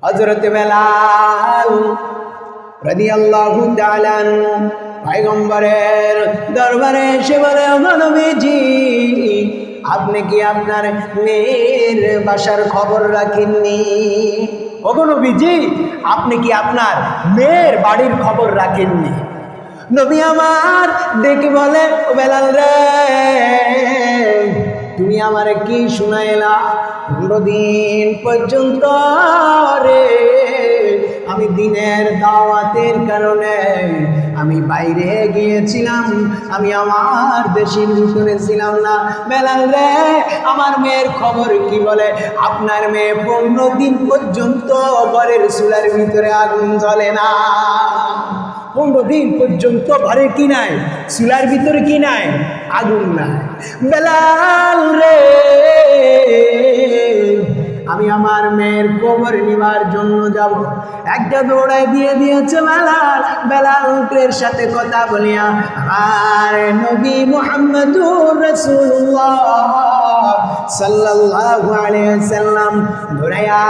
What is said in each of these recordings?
হযরত বেলাল রাদিয়াল্লাহু তাআলা পয়গম্বরের দরবারে এসে বলে, নবীজি আপনি কি আপনার মেয়ের বাসার খবর রাখেননি? ওগো নবীজি আপনি কি আপনার মেয়ের বাড়ির খবর রাখেননি? নবী আমার ডেকে বলে, ও বেলাল রে, তুমি আমারে কি শুনাইলা? 15 দিন পর্যন্ত রে আমি দিনের দাওয়াতের কারণে আমি বাইরে গিয়েছিলাম, আমি আমার দেশের ভিতরে ছিলাম না। বেলাল রে, আমার মেয়ের খবর কি? বলে আপনার মেয়ে 15 দিন পর্যন্ত ঘরের চুলার ভিতরে আগুন জ্বলে না। 15 দিন পর্যন্ত ঘরে কি নাই? চুলার ভিতরে কি নাই? আগুন নাই। বেলাল রে, আমি আমার মেয়ের খবর নেবার জন্য যাব। একটা দৌড়ায় দিয়ে দিয়েছে বেলাল। বেলালের সাথে কথা বলিয়া আর নবী মুহাম্মদুর রাসূলুল্লাহ সাল্লাল্লাহু আলাইহি ওয়াসাল্লাম দৌড়াইয়া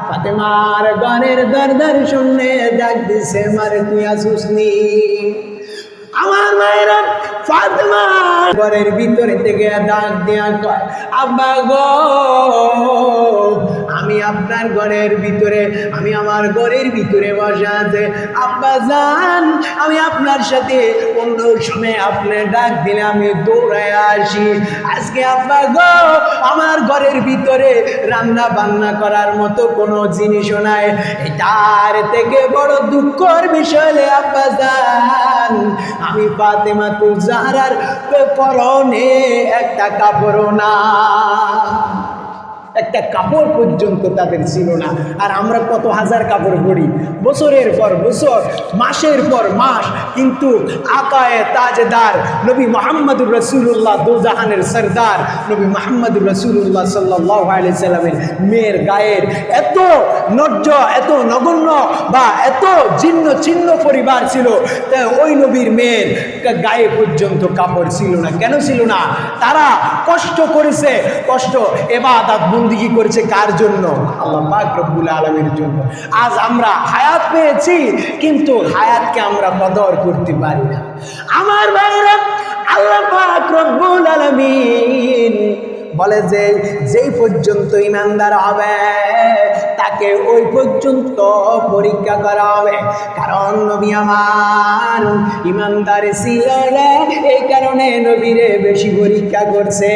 ফাতেমার ঘরের দরজার সামনে ডাক দিছে, মারে তুই আসুসনি? আমার মায়েরা ফাতেমা ঘরের ভিতরে থেকে ডাক দিয়া কয়, আব্বা গো, আমি আপনার ঘরের ভিতরে, আমি আমার ঘরের ভিতরে বসে আছে। আব্বা জান, আমি আপনার সাথে অন্য সময় আপনি ডাক দিলে আমি দৌড়ায় আসি। আজকে আব্বা গো, আমার ঘরের ভিতরে রান্না বান্না করার মতো কোনো জিনিসও নাই। এটার থেকে বড় দুঃখের বিষয় হলে আব্বা জান, আমি ফাতেমা জাহরার পরনে একটা কাপড়ও না, একটা কাপড় পর্যন্ত তাদের ছিল না। আর আমরা কত হাজার কাপড় পরি, বছরের পর বছর, মাসের পর মাস, কিন্তু আকায়ে তাজদার নবী মুহাম্মদুর রাসূলুল্লাহ, দোজাহানের সরদার নবী মুহাম্মদুর রাসূলুল্লাহ সাল্লাল্লাহু আলাইহি সাল্লামের মেয়ের গায়ের এত নজ্জ, এত নগণ্য বা এত জীর্ণ ছিন্ন পরিবার ছিল, ওই নবীর মেয়ের গায়ে পর্যন্ত কাপড় ছিল না। কেন ছিল না? তারা কষ্ট করেছে, কষ্ট ইবাদত বন্দেগী করেছে কার জন্য? আল্লাহ পাক রব্বুল আলামিনের জন্য। আজ আমরা হায়াত পেয়েছি, কিন্তু হায়াতকে আমরা কদর করতে পারি না। আমার ভাইরা, আল্লাহ পাক রব্বুল আলামিন বলে যে যেই পর্যন্ত ইমানদার হবে তাকে ওই পর্যন্ত পরীক্ষা করা হবে। কারণ নবী আমার ইমানদার ছিল না, এই কারণে নবীরে বেশি পরীক্ষা করছে।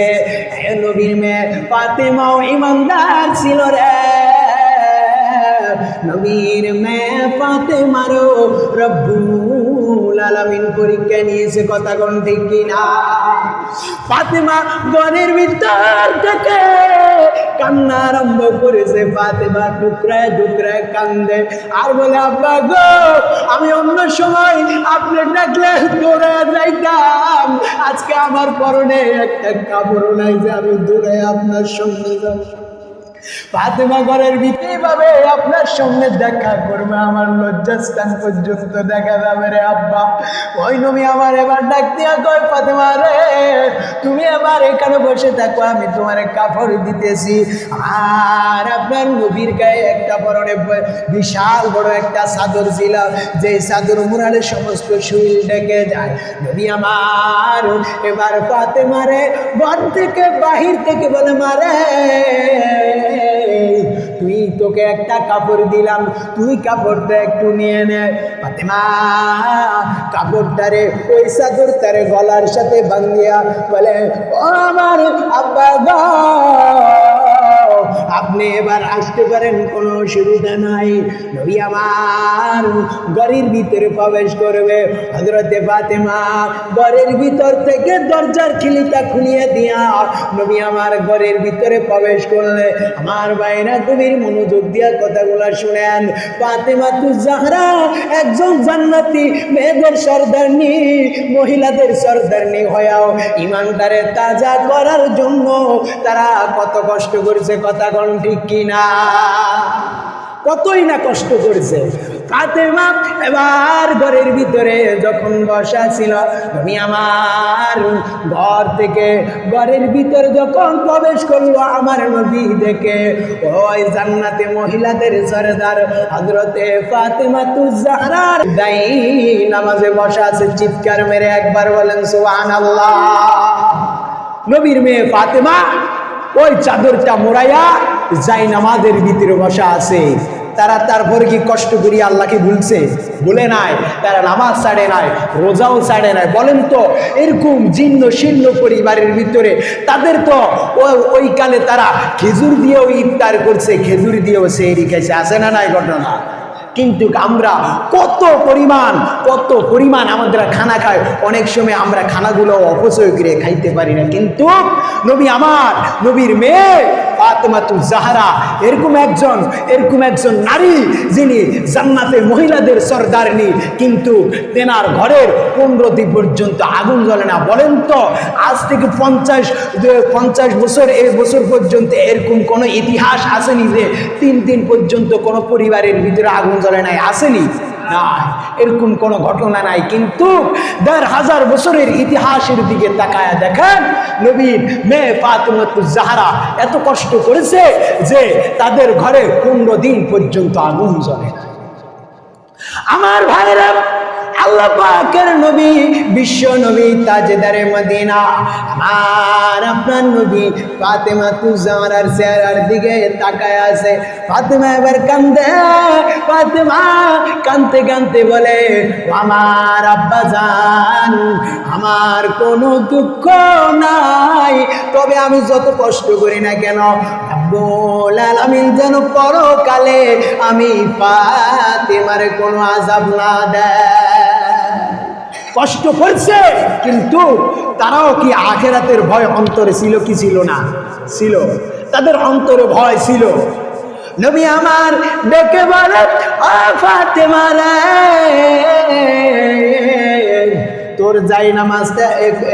নবীর মেয়ে ফাতেমাও ইমানদার ছিল রে। নবীর মেয়ে ফাতেমারও রব্বুল আলামিন পরীক্ষা নিয়েছে। কথা কোন ঠিক কিনা? ফাতেমা ঘরের ভিতর থেকে কান্না আরম্ভ করেছে। ফাতেমা টুকরায় টুকরায় কান্দে আর বলে, আব্বা গো, আমি অন্য সময় আপনি ডাকলে দৌড়ে যাইতাম, আজকে আমার পরনে একটা কাপড় নাই যে আমি দৌড়ে আপনার সঙ্গে যাব। ফাতেমা ঘরের ভিতরে ভাবে আপনার সঙ্গে দেখা করবে, আমার লজ্জাস্থান পর্যন্ত দেখা যাবে রে আব্বা। ওই নবী আমার এবার ডাক দিয়া কয়, ফাতেমা রে, তুমি এবার এখানে বসে থাকো, আমি তোমার কাপড় দিতেছি। আর আপনার নবীর গায়ে একটা পরনে বিশাল বড় একটা চাদর ছিল, যে চাদর মুড়ালে সমস্ত শরীর ঢেকে যায়। নবী আমার এবার ফাতেমারে ঘর থেকে বাহির থেকে বলে, মারে তুই, তোকে একটা কাপড় দিলাম, তুই কাপড়টা একটু নিয়ে নে। ফাতেমা কাপড়টারে ওই চাদরটারে গলার সাথে বাঁধিয়া বলে, ও আমার আব্বা গো, আপনি এবার আসতে পারেন, কোনো অসুবিধা নাই। নবী আমার ঘরের ভিতরে প্রবেশ করবে। হযরতে ফাতেমা ঘরের ভিতর থেকে দরজার খিলিটা খুলিয়ে দিয়া নবী আমার ঘরের ভিতরে প্রবেশ করলে। আমার ভাইরা, গভীর মনোযোগ দিয়া কথাগুলা শুনেন। ফাতেমা জাহরা একজন জান্নাতি মেয়েদের সরদারনি, মহিলাদের সরদারনি হয়েও ইমানদারে তাজা করার জন্য তারা কত কষ্ট করেছে। কথা কোন ঠিক কিনা? কতই না কষ্ট করেছে। ফাতেমা এবার ঘরের ভিতরে যখন বসা ছিল, নবী আমার ঘর থেকে ঘরের ভিতরে যখন প্রবেশ করলো, আমার নবী দেখে ওই জান্নাতে মহিলাদের সরদার হযরতে ফাতেমাতুজ জাহরার দাই নামাজে বসা আছে। চিৎকার মেরে একবার বলেন সুবহানাল্লাহ। নবীর মেয়ে ফাতেমা ওই চাদরটা মোড়াইয়া যাই নামাজের ভিতরে বসা আছে। তারা তারপরে কি কষ্ট করিয়া আল্লাহকে ভুলছে? বলে নাই। তারা নামাজ ছাড়ে নাই, রোজাও ছাড়ে নাই। বলেন তো, এরকম জীর্ণ শীর্ণ পরিবারের ভিতরে তাদের তো ওই কালে তারা খেজুর দিয়েও ইফতার করছে, খেজুর দিয়েও সেহরি খাইছে, আছে না নাই ঘটনা? কিন্তু আমরা কত পরিমাণ আমাদের খানা খাই, অনেক সময় আমরা খানাগুলো অপচয় করে খাইতে পারি না। কিন্তু নবী আমার, নবীর মেয়ে ফাতেমাতুজ জাহরা এরকম একজন নারী, যিনি জান্নাতের মহিলাদের সরদারনি, কিন্তু তেনার ঘরের 15 দিন পর্যন্ত আগুন জ্বলে না। বলেন তো, আজ থেকে 50 বছর এই বছর পর্যন্ত এরকম কোনো ইতিহাস আসেনি যে 3 দিন পর্যন্ত কোনো পরিবারের ভিতরে আগুন জ্বলে নাই? আসেনি না, এরকম কোনো ঘটনা নাই। কিন্তু 1000 বছরের ইতিহাসের দিকে তাকায়া দেখেন, নবীর মেয়ে ফাতেমাতুজ জাহরা এত কষ্ট করেছে যে তাদের ঘরে 15 দিন পর্যন্ত আগুন জ্বলে না। আমার ভাইরা, আল্লাহ পাকের নবী, বিশ্ব নবী, তাজদারে মদিনা, আমার আপনার নবী ফাতেমাতুজ জাহরার চেহারার দিকে তাকায় আছে। ফাতেমা এবার কান্দে। ফাতেমা কাঁদতে কাঁদতে বলে, আমার আব্বা জান, আমার কোনো দুঃখ নাই, তবে আমি যত কষ্ট করি না কেন, রব্বুল আলামিন যেন পরকালে আমি ফাতেমার কোনো আযাব না দেয়। কষ্ট করছে, কিন্তু তারাও কি আখিরাতের ভয় অন্তরে ছিল কি ছিল না? ছিল। তাদের অন্তরে ভয় ছিল। নবী আমার ডেকে বলে, ও ফাতেমা রে, তোর যাই নামাজটা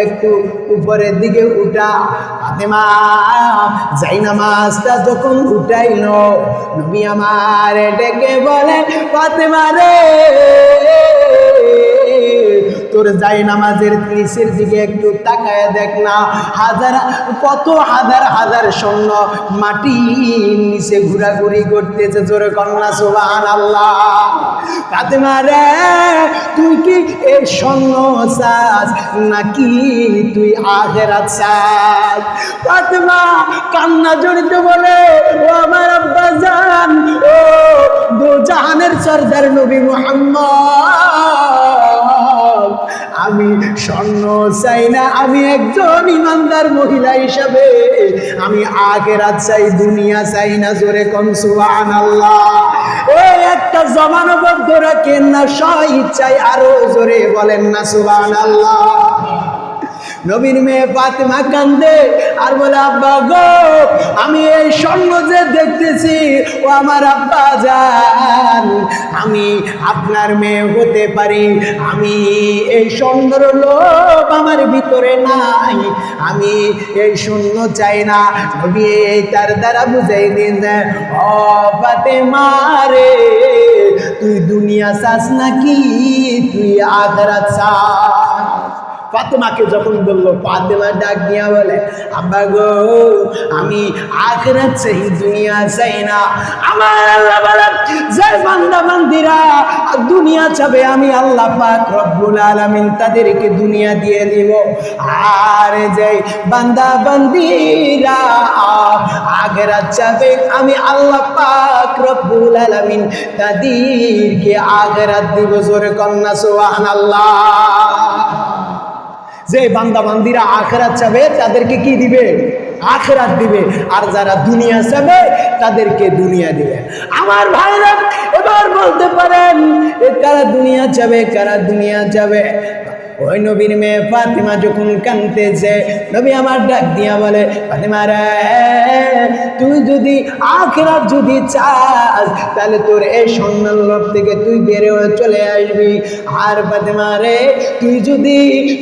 একটু উপরের দিকে উঠা। ফাতেমা যাই নামাজটা যখন উঠাইল, নবী আমার ডেকে বলে, ফাতেমা রে, তোর যাই নামাজের নিচের দিকে একটু তাকায় দেখ না, কত হাজার সৈন্য মাটি নিচে ঘোরাঘুরি করতেছে। জোরে কন্যা সুবহানাল্লাহ। ফাতেমা রে, তুই কি এই সৈন্য চাস নাকি তুই আখিরাত চাস? ফাতেমা কান্না জড়িত বলে, ও আমার আব্বা জান, ও দো জাহানের সরদার নবী মুহাম্মদ, আমি স্বর্ণ চাই না, আমি একজন ইমানদার মহিলা হিসাবে আমি আখিরাত চাই, দুনিয়া চাই না। জোরে কোন সুবহানাল্লাহ। ওই একটা জমানবদ্ধ রাখেন না, স্ব-ইচ্ছায় আরো জোরে বলেন না সুবহানাল্লাহ। নবীর মেয়ে ফাতেমা কান্দে আর বলে, আব্বা গো, আমি এই স্বর্ণ যে দেখতেছি, ও আমার আব্বা জান, আমি আপনার মেয়ে হতে পারি, আমি এই স্বর্ণের লোভ আমার ভিতরে নাই, আমি এই স্বর্ণ চাই না। নবী তার দ্বারা বুঝাই দিন, ও ফাতেমা রে, তুই দুনিয়া চাস নাকি তুই আখিরাত চাস? ফাতেমাকে যখন বললো, ফাতেমা ডাক দিয়া বলে, আব্বা গো, আমি আখিরাত চাই, দুনিয়া চাই না। আমার আল্লাহ বলে, যে বান্দা বান্দিরা দুনিয়া চাবে, আমি আল্লাহ পাক রব্বুল আলামিন তাদেরকে দুনিয়া দিয়ে দিব। আর যে বান্দা বান্দিরা আখিরাত চাবে, আমি আল্লাহ পাক রব্বুল আলামিন তাদেরকে আখিরাত দিব। জোরে কন্যা সুবহানাল্লাহ। যে বান্দা বান্দিরা আখিরাত চাবে তাদেরকে কি দিবে? আখিরাত দিবে। আর যারা দুনিয়া চাবে তাদেরকে দুনিয়া দিবে। আমার ভাইরা, এবার বলতে পারেন কারা দুনিয়া চাবে, কারা দুনিয়া চাবে? ওই নবীর মেয়ে ফাতেমা যখন কাঁদতেছে, নবী আমার ডাক দিয়া বলে, ফাতেমা রে, তুই যদি আখিরাত যদি চাস তাহলে তোর এই স্বর্ণের লোভ থেকে তুই বের হয়ে চলে আসবি। আর ফাতেমা রে, তুই যদি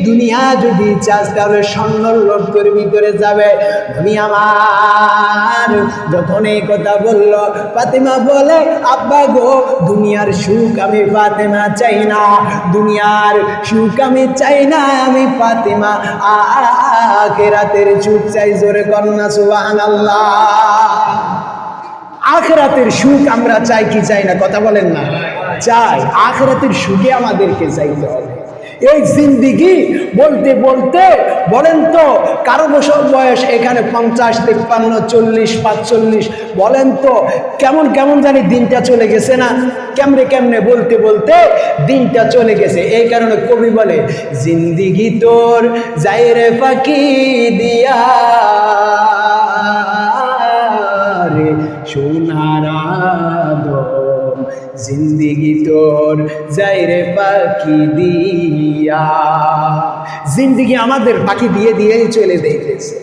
দুনিয়া যদি চাস তাহলে স্বর্ণের লোভ তোর ভিতরে যাবে। নবী আমার যখন এই কথা বলল, ফাতেমা বলে, আব্বা গো, দুনিয়ার সুখ আমি ফাতেমা চাই না, দুনিয়ার সুখ আমি চাই না, আমি ফাতেমা আখিরাতের সুখ চাই। জোরে কন্যা সুবহানাল্লাহ। আখিরাতের সুখ আমরা চাই কি চাই না? কথা বলেন না। চাই। আখিরাতের সুখে আমাদেরকে চাইতে হবে। এই জিন্দিগি বলতে বলতে বলেন তো, কারো বছর বয়স এখানে 50, 53, 40, 45, বলেন তো কেমন কেমন জানি দিনটা চলে গেছে না? কেমনে কেমনে বলতে বলতে দিনটা চলে গেছে। এই কারণে কবি বলে, জিন্দিগি তোর যাই রে ফাঁকি দিয়া রে সোনার আদম, জিন্দিগি তোর যাই রে পাখি দিয়া। জিন্দিগি আমাদের পাখি দিয়ে দিয়েই চলে যাইতেছে।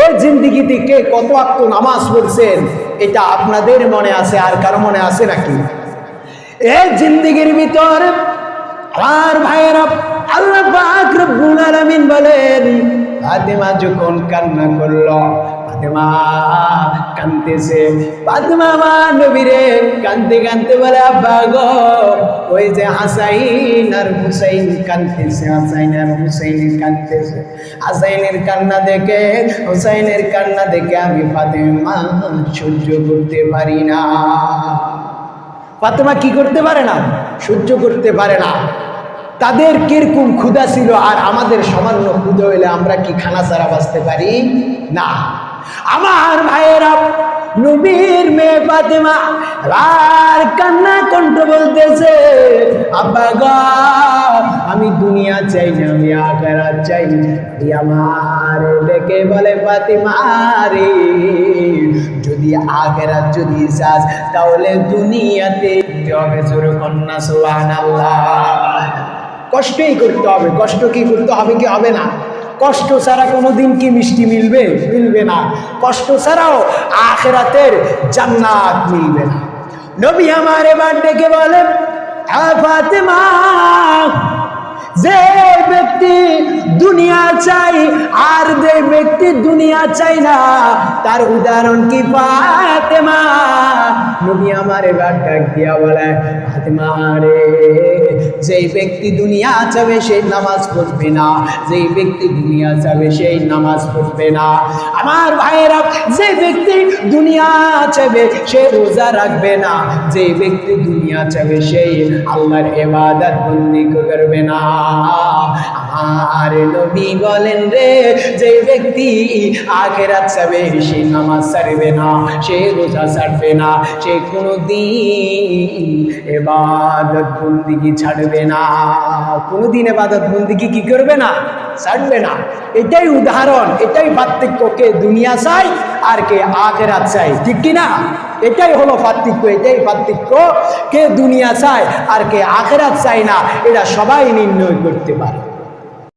এই জিন্দিগি থেকে কত ওয়াক্ত নামাজ পড়ছেন এটা আপনাদের মনে আছে, আর কারো মনে আছে নাকি? এই জিন্দিগির ভিতর আর ভাইয়েরা, আল্লাহ পাক রব্বুল আলামিন বলেন, ফাতেমা যখন কান্না করলো, ফাতেমা কাঁদতেছে, ফাতেমা মা নবীরে কাঁদতে কাঁদতে বলে, আব্বা গো, ওই যে হাসাইন আর হুসাইন কাঁদতেছে, হাসাইন আর হুসাইন কাঁদতেছে, হাসাইনের কান্না দেখে, হুসাইনের কান্না দেখে আমি ফাতেমা সহ্য করতে পারি না। ফাতেমা কি করতে পারে না? সহ্য করতে পারে না। তাদের কিরকম ক্ষুধা ছিল, আর আমাদের সামান্য ক্ষুধা হইলে আমরা কি খানা ছাড়া বাঁচতে পারি না? আমার ভাইয়েরা, নবীর মেয়ে ফাতেমা আর কান্না কণ্ঠ বলতেছে, আব্বা গো, আমি দুনিয়া চাই না, আমি আখিরাত চাই। আমার ডেকে বলে, ফাতেমা রে, যদি আখিরাত যদি চাস তাহলে দুনিয়াতে হবে। জোরে কন্যা সুবহানাল্লাহ। কষ্টই করতে হবে। কষ্ট কি করতে হবে কি হবে না? কষ্ট ছাড়া কোনোদিন কি মিষ্টি মিলবে? মিলবে না। কষ্ট ছাড়াও আখিরাতের জান্নাত মিলবে না। নবী আমার এবার ডেকে বলেন, ফাতেমা, যে ব্যক্তি দুনিয়া চাই আর যে ব্যক্তি দুনিয়া চাই না, তার উদাহরণ কি ফাতেমা? নবী আমার এবার ডাক দিয়া বলে, ফাতেমা রে, যেই ব্যক্তি দুনিয়া চাবে সেই নামাজ পড়বে না, যেই ব্যক্তি দুনিয়া চাবে সেই নামাজ পড়বে না। আমার ভাইয়েরা, যে ব্যক্তি দুনিয়া চাবে সে রোজা রাখবে না, যে ব্যক্তি দুনিয়া চাবে সেই আল্লাহর ইবাদত বন্দেগি করবে না। আমার নবী বলেন রে, যে ব্যক্তি আখিরাত চাবে সে নামাজ ছাড়বে না, সে রোজা ছাড়বে না, সে কোনোদিন ইবাদত বন্দেগি ছাড়বে না, কোনোদিন ইবাদত বন্দেগি কি করবে না? ছাড়বে না। এটাই উদাহরণ, এটাই পার্থক্য, কে দুনিয়া চাই আর কে আখিরাত চাই, ঠিক কি না? এটাই হলো পার্থক্য, এটাই পার্থক্য, কে দুনিয়া চায় আর কে আখিরাত চায় না, এটা সবাই নির্ণয় করতে পারে।